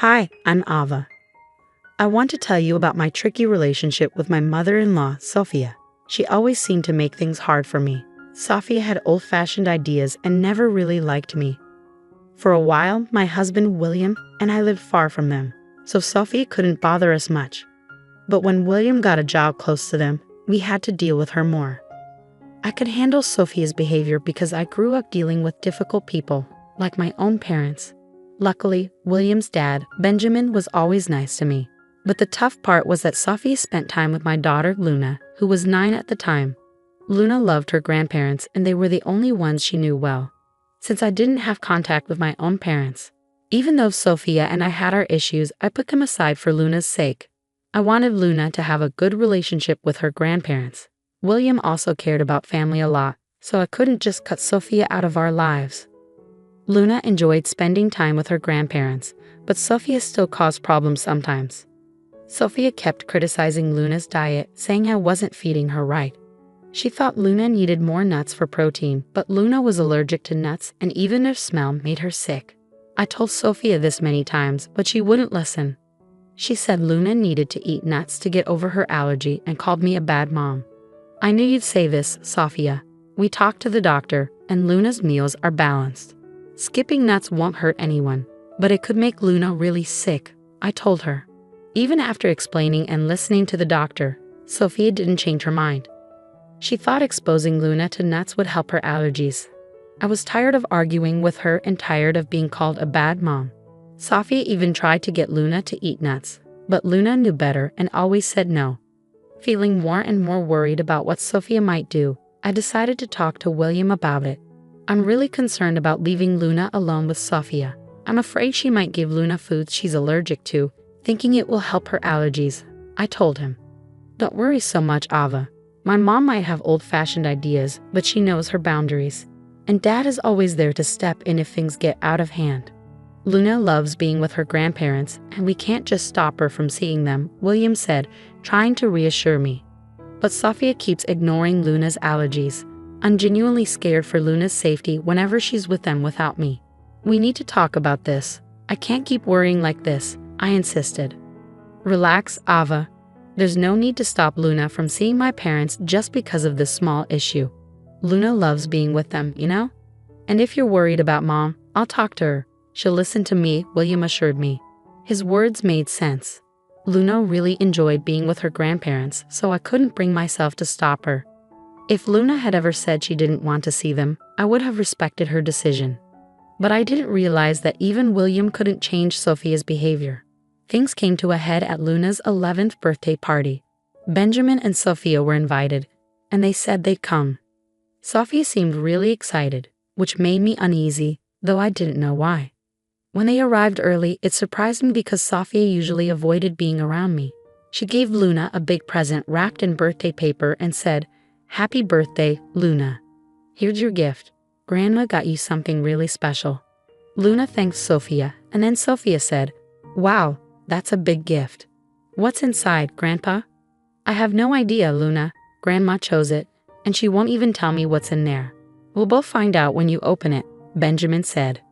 Hi, I'm Ava. I want to tell you about my tricky relationship with my mother-in-law, Sophia. She always seemed to make things hard for me. Sophia had old-fashioned ideas and never really liked me. For a while, my husband William and I lived far from them, so Sophia couldn't bother us much. But when William got a job close to them, we had to deal with her more. I could handle Sophia's behavior because I grew up dealing with difficult people, like my own parents. Luckily, William's dad, Benjamin, was always nice to me. But the tough part was that Sophia spent time with my daughter, Luna, who was 9 at the time. Luna loved her grandparents, and they were the only ones she knew well. Since I didn't have contact with my own parents, even though Sophia and I had our issues, I put them aside for Luna's sake. I wanted Luna to have a good relationship with her grandparents. William also cared about family a lot, so I couldn't just cut Sophia out of our lives. Luna enjoyed spending time with her grandparents, but Sophia still caused problems sometimes. Sophia kept criticizing Luna's diet, saying I wasn't feeding her right. She thought Luna needed more nuts for protein, but Luna was allergic to nuts, and even their smell made her sick. I told Sophia this many times, but she wouldn't listen. She said Luna needed to eat nuts to get over her allergy and called me a bad mom. I knew you'd say this, Sophia. We talked to the doctor, and Luna's meals are balanced. Skipping nuts won't hurt anyone, but it could make Luna really sick, I told her. Even after explaining and listening to the doctor, Sophia didn't change her mind. She thought exposing Luna to nuts would help her allergies. I was tired of arguing with her and tired of being called a bad mom. Sophia even tried to get Luna to eat nuts, but Luna knew better and always said no. Feeling more and more worried about what Sophia might do, I decided to talk to William about it. I'm really concerned about leaving Luna alone with Sophia. I'm afraid she might give Luna foods she's allergic to, thinking it will help her allergies, I told him. Don't worry so much, Ava. My mom might have old-fashioned ideas, but she knows her boundaries. And Dad is always there to step in if things get out of hand. Luna loves being with her grandparents, and we can't just stop her from seeing them, William said, trying to reassure me. But Sophia keeps ignoring Luna's allergies. I'm genuinely scared for Luna's safety whenever she's with them without me. We need to talk about this. I can't keep worrying like this, I insisted. Relax, Ava. There's no need to stop Luna from seeing my parents just because of this small issue. Luna loves being with them, you know? And if you're worried about Mom, I'll talk to her. She'll listen to me, William assured me. His words made sense. Luna really enjoyed being with her grandparents, so I couldn't bring myself to stop her. If Luna had ever said she didn't want to see them, I would have respected her decision. But I didn't realize that even William couldn't change Sophia's behavior. Things came to a head at Luna's 11th birthday party. Benjamin and Sophia were invited, and they said they'd come. Sophia seemed really excited, which made me uneasy, though I didn't know why. When they arrived early, it surprised me because Sophia usually avoided being around me. She gave Luna a big present wrapped in birthday paper and said, "Happy birthday, Luna. Here's your gift. Grandma got you something really special." Luna thanked Sophia, and then Sophia said, "Wow, that's a big gift. What's inside, Grandpa?" "I have no idea, Luna. Grandma chose it, and she won't even tell me what's in there. We'll both find out when you open it," Benjamin said.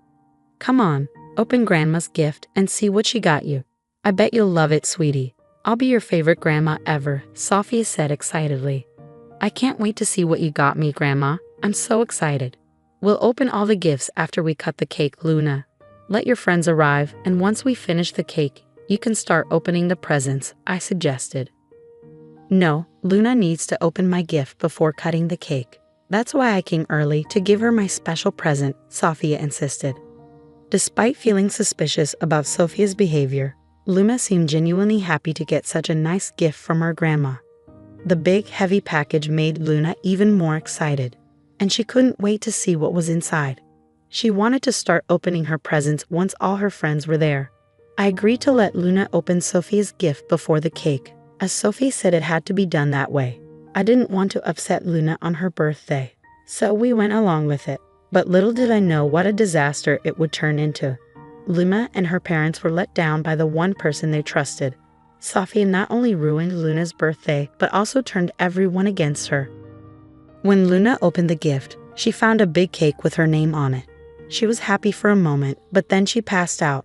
"Come on, open Grandma's gift and see what she got you. I bet you'll love it, sweetie. I'll be your favorite grandma ever," Sophia said excitedly. "I can't wait to see what you got me, Grandma. I'm so excited. We'll open all the gifts after we cut the cake, Luna. Let your friends arrive, and once we finish the cake, you can start opening the presents," I suggested. "No, Luna needs to open my gift before cutting the cake. That's why I came early to give her my special present," Sophia insisted. Despite feeling suspicious about Sophia's behavior, Luna seemed genuinely happy to get such a nice gift from her grandma. The big, heavy package made Luna even more excited, and she couldn't wait to see what was inside. She wanted to start opening her presents once all her friends were there. I agreed to let Luna open Sophia's gift before the cake, as Sophie said it had to be done that way. I didn't want to upset Luna on her birthday, so we went along with it. But little did I know what a disaster it would turn into. Luna and her parents were let down by the one person they trusted. Sophia not only ruined Luna's birthday, but also turned everyone against her. When Luna opened the gift, she found a big cake with her name on it. She was happy for a moment, but then she passed out.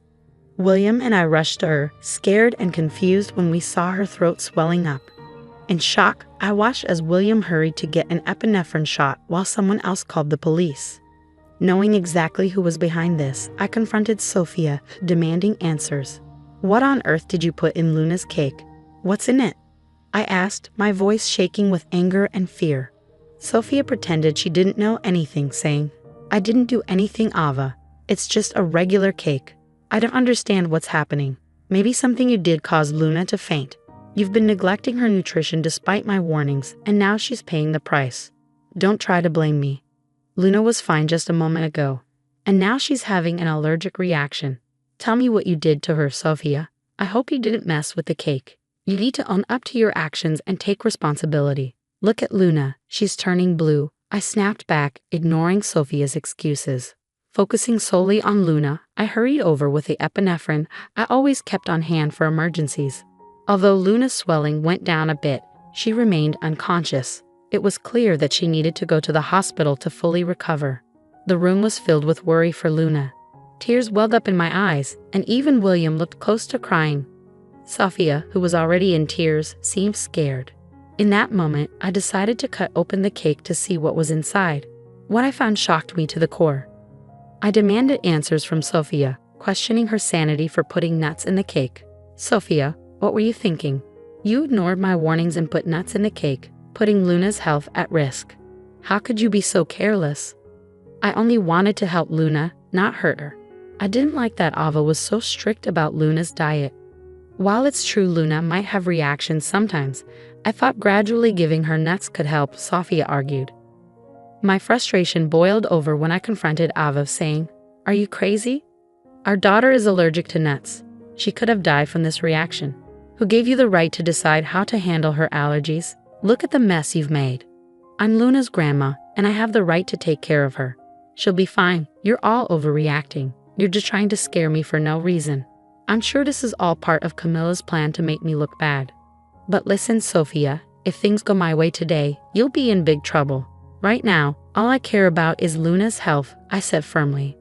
William and I rushed to her, scared and confused when we saw her throat swelling up. In shock, I watched as William hurried to get an epinephrine shot while someone else called the police. Knowing exactly who was behind this, I confronted Sophia, demanding answers. "What on earth did you put in Luna's cake? What's in it?" I asked, my voice shaking with anger and fear. Sophia pretended she didn't know anything, saying, "I didn't do anything, Ava. It's just a regular cake. I don't understand what's happening. Maybe something you did caused Luna to faint. You've been neglecting her nutrition despite my warnings, and now she's paying the price. Don't try to blame me. Luna was fine just a moment ago, and now she's having an allergic reaction. Tell me what you did to her, Sophia. I hope you didn't mess with the cake. You need to own up to your actions and take responsibility. Look at Luna, she's turning blue." I snapped back, ignoring Sophia's excuses. Focusing solely on Luna, I hurried over with the epinephrine I always kept on hand for emergencies. Although Luna's swelling went down a bit, she remained unconscious. It was clear that she needed to go to the hospital to fully recover. The room was filled with worry for Luna. Tears welled up in my eyes, and even William looked close to crying. Sophia, who was already in tears, seemed scared. In that moment, I decided to cut open the cake to see what was inside. What I found shocked me to the core. I demanded answers from Sophia, questioning her sanity for putting nuts in the cake. "Sophia, what were you thinking? You ignored my warnings and put nuts in the cake, putting Luna's health at risk. How could you be so careless?" "I only wanted to help Luna, not hurt her. I didn't like that Ava was so strict about Luna's diet. While it's true Luna might have reactions sometimes, I thought gradually giving her nuts could help," Sophia argued. My frustration boiled over when I confronted Ava, saying, "Are you crazy? Our daughter is allergic to nuts. She could have died from this reaction. Who gave you the right to decide how to handle her allergies? Look at the mess you've made. I'm Luna's grandma, and I have the right to take care of her. She'll be fine. You're all overreacting. You're just trying to scare me for no reason. I'm sure this is all part of Camilla's plan to make me look bad. But listen, Sophia, if things go my way today, you'll be in big trouble. Right now, all I care about is Luna's health," I said firmly.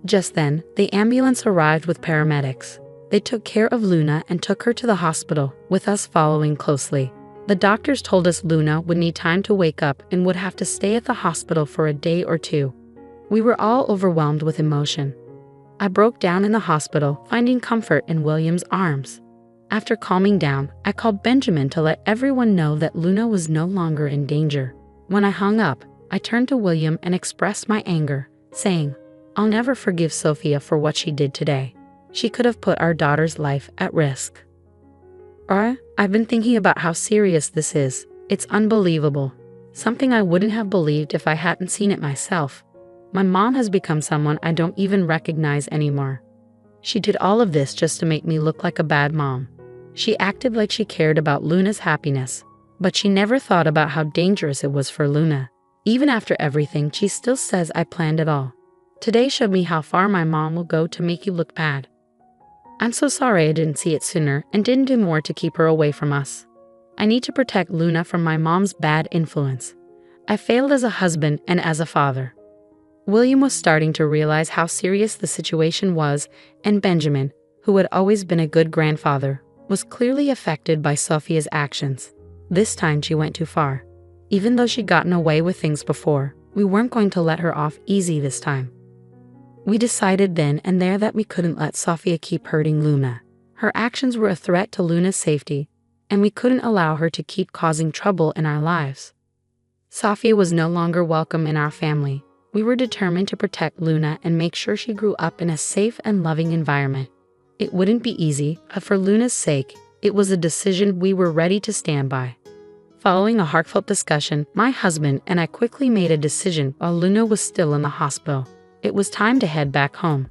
Just then, the ambulance arrived with paramedics. They took care of Luna and took her to the hospital, with us following closely. The doctors told us Luna would need time to wake up and would have to stay at the hospital for a day or two. We were all overwhelmed with emotion. I broke down in the hospital, finding comfort in William's arms. After calming down, I called Benjamin to let everyone know that Luna was no longer in danger. When I hung up, I turned to William and expressed my anger, saying, "I'll never forgive Sophia for what she did today. She could have put our daughter's life at risk." I've been thinking about how serious this is. It's unbelievable. Something I wouldn't have believed if I hadn't seen it myself. My mom has become someone I don't even recognize anymore. She did all of this just to make me look like a bad mom. She acted like she cared about Luna's happiness, but she never thought about how dangerous it was for Luna. Even after everything, she still says I planned it all. Today showed me how far my mom will go to make you look bad. I'm so sorry I didn't see it sooner and didn't do more to keep her away from us. I need to protect Luna from my mom's bad influence. I failed as a husband and as a father. William was starting to realize how serious the situation was, and Benjamin, who had always been a good grandfather, was clearly affected by Sophia's actions. This time she went too far. Even though she'd gotten away with things before, we weren't going to let her off easy this time. We decided then and there that we couldn't let Sophia keep hurting Luna. Her actions were a threat to Luna's safety, and we couldn't allow her to keep causing trouble in our lives. Sophia was no longer welcome in our family. We were determined to protect Luna and make sure she grew up in a safe and loving environment. It wouldn't be easy, but for Luna's sake, it was a decision we were ready to stand by. Following a heartfelt discussion, my husband and I quickly made a decision while Luna was still in the hospital. It was time to head back home.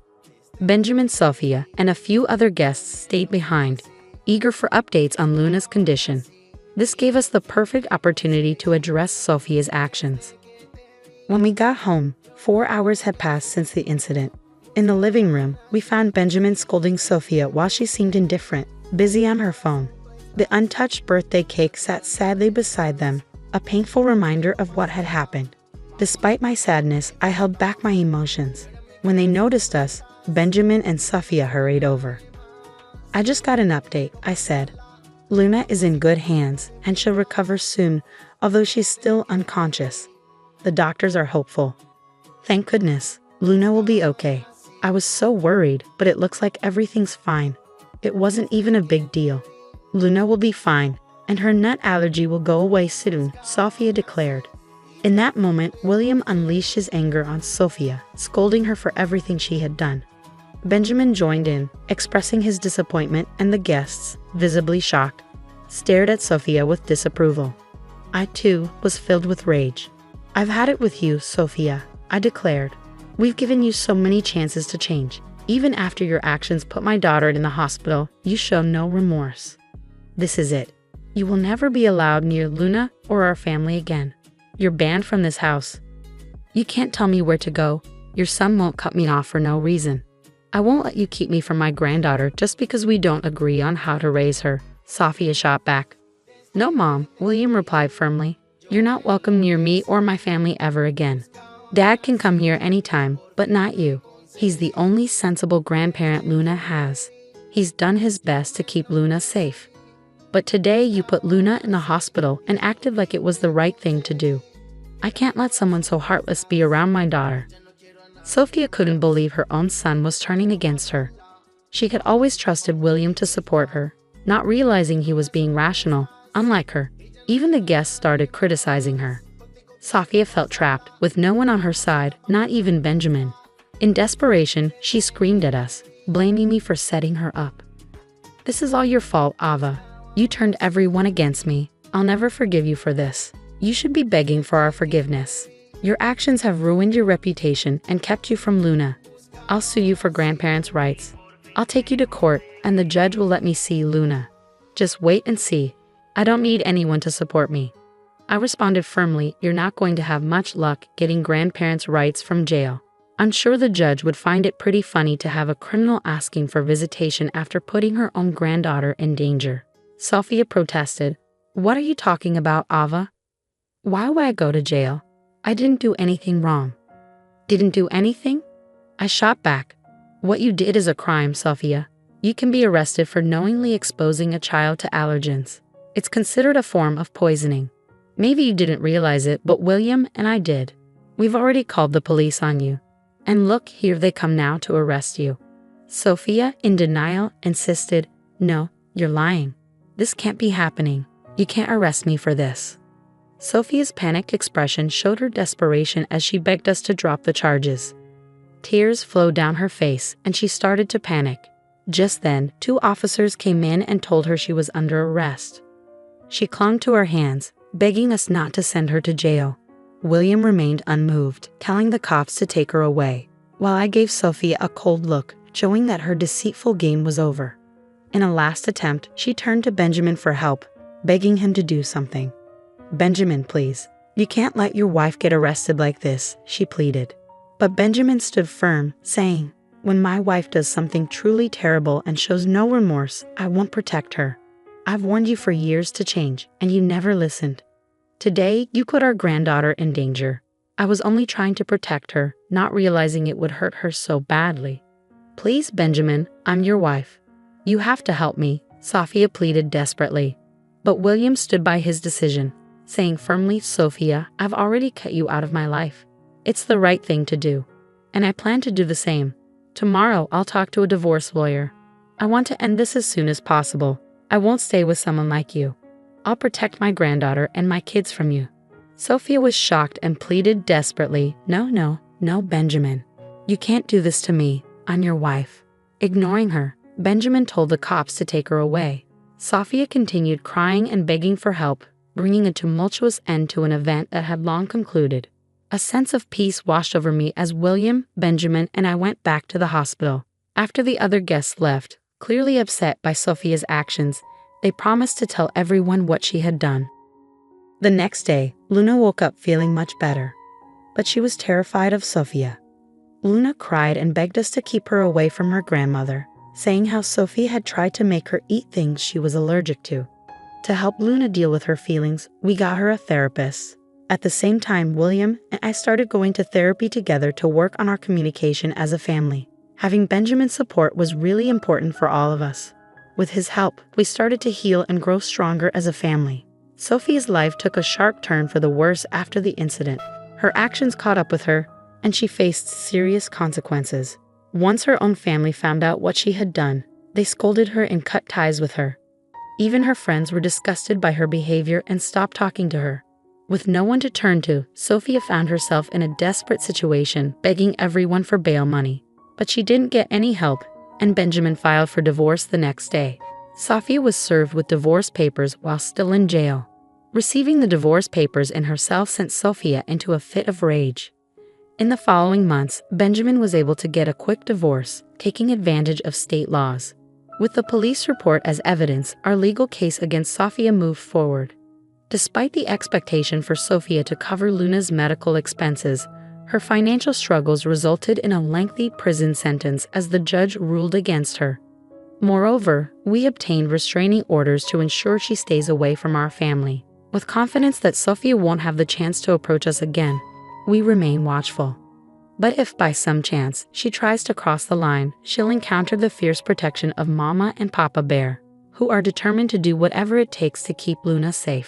Benjamin, Sophia, and a few other guests stayed behind, eager for updates on Luna's condition. This gave us the perfect opportunity to address Sophia's actions. When we got home, 4 hours had passed since the incident. In the living room, we found Benjamin scolding Sophia while she seemed indifferent, busy on her phone. The untouched birthday cake sat sadly beside them, a painful reminder of what had happened. Despite my sadness, I held back my emotions. When they noticed us, Benjamin and Sophia hurried over. I just got an update, I said. Luna is in good hands and she'll recover soon, although she's still unconscious. The doctors are hopeful. Thank goodness, Luna will be okay. I was so worried, but it looks like everything's fine. It wasn't even a big deal. Luna will be fine, and her nut allergy will go away soon, Sophia declared. In that moment, William unleashed his anger on Sophia, scolding her for everything she had done. Benjamin joined in, expressing his disappointment, and the guests, visibly shocked, stared at Sophia with disapproval. I, too, was filled with rage. I've had it with you, Sophia, I declared. We've given you so many chances to change. Even after your actions put my daughter in the hospital, you show no remorse. This is it. You will never be allowed near Luna or our family again. You're banned from this house. You can't tell me where to go. Your son won't cut me off for no reason. I won't let you keep me from my granddaughter just because we don't agree on how to raise her, Sophia shot back. No, Mom, William replied firmly. You're not welcome near me or my family ever again. Dad can come here anytime, but not you. He's the only sensible grandparent Luna has. He's done his best to keep Luna safe. But today you put Luna in the hospital and acted like it was the right thing to do. I can't let someone so heartless be around my daughter. Sophia couldn't believe her own son was turning against her. She had always trusted William to support her, not realizing he was being rational, unlike her. Even the guests started criticizing her. Sophia felt trapped, with no one on her side, not even Benjamin. In desperation, she screamed at us, blaming me for setting her up. This is all your fault, Ava. You turned everyone against me. I'll never forgive you for this. You should be begging for our forgiveness. Your actions have ruined your reputation and kept you from Luna. I'll sue you for grandparents' rights. I'll take you to court, and the judge will let me see Luna. Just wait and see. I don't need anyone to support me. I responded firmly, you're not going to have much luck getting grandparents' rights from jail. I'm sure the judge would find it pretty funny to have a criminal asking for visitation after putting her own granddaughter in danger. Sophia protested. What are you talking about, Ava? Why would I go to jail? I didn't do anything wrong. Didn't do anything? I shot back. What you did is a crime, Sophia. You can be arrested for knowingly exposing a child to allergens. It's considered a form of poisoning. Maybe you didn't realize it, but William and I did. We've already called the police on you. And look, here they come now to arrest you. Sophia, in denial, insisted, no, you're lying. This can't be happening. You can't arrest me for this. Sophia's panicked expression showed her desperation as she begged us to drop the charges. Tears flowed down her face and she started to panic. Just then, 2 officers came in and told her she was under arrest. She clung to our hands, begging us not to send her to jail. William remained unmoved, telling the cops to take her away, while I gave Sophia a cold look, showing that her deceitful game was over. In a last attempt, she turned to Benjamin for help, begging him to do something. Benjamin, please. You can't let your wife get arrested like this, she pleaded. But Benjamin stood firm, saying, when my wife does something truly terrible and shows no remorse, I won't protect her. I've warned you for years to change, and you never listened. Today, you put our granddaughter in danger. I was only trying to protect her, not realizing it would hurt her so badly. Please, Benjamin, I'm your wife. You have to help me, Sophia pleaded desperately. But William stood by his decision, saying firmly, Sophia, I've already cut you out of my life. It's the right thing to do. And I plan to do the same. Tomorrow, I'll talk to a divorce lawyer. I want to end this as soon as possible. I won't stay with someone like you. I'll protect my granddaughter and my kids from you. Sophia was shocked and pleaded desperately, no, Benjamin. You can't do this to me. I'm your wife. Ignoring her, Benjamin told the cops to take her away. Sophia continued crying and begging for help, bringing a tumultuous end to an event that had long concluded. A sense of peace washed over me as William, Benjamin, and I went back to the hospital. After the other guests left, clearly upset by Sophia's actions, they promised to tell everyone what she had done. The next day, Luna woke up feeling much better, but she was terrified of Sophia. Luna cried and begged us to keep her away from her grandmother, saying how Sophia had tried to make her eat things she was allergic to. To help Luna deal with her feelings, we got her a therapist. At the same time, William and I started going to therapy together to work on our communication as a family. Having Benjamin's support was really important for all of us. With his help, we started to heal and grow stronger as a family. Sophia's life took a sharp turn for the worse after the incident. Her actions caught up with her, and she faced serious consequences. Once her own family found out what she had done, they scolded her and cut ties with her. Even her friends were disgusted by her behavior and stopped talking to her. With no one to turn to, Sophia found herself in a desperate situation, begging everyone for bail money. But she didn't get any help, and Benjamin filed for divorce the next day. Sophia was served with divorce papers while still in jail. Receiving the divorce papers in her cell sent Sophia into a fit of rage. In the following months, Benjamin was able to get a quick divorce, taking advantage of state laws. With the police report as evidence, our legal case against Sophia moved forward. Despite the expectation for Sophia to cover Luna's medical expenses, her financial struggles resulted in a lengthy prison sentence as the judge ruled against her. Moreover, we obtained restraining orders to ensure she stays away from our family. With confidence that Sophia won't have the chance to approach us again, we remain watchful. But if by some chance she tries to cross the line, she'll encounter the fierce protection of Mama and Papa Bear, who are determined to do whatever it takes to keep Luna safe.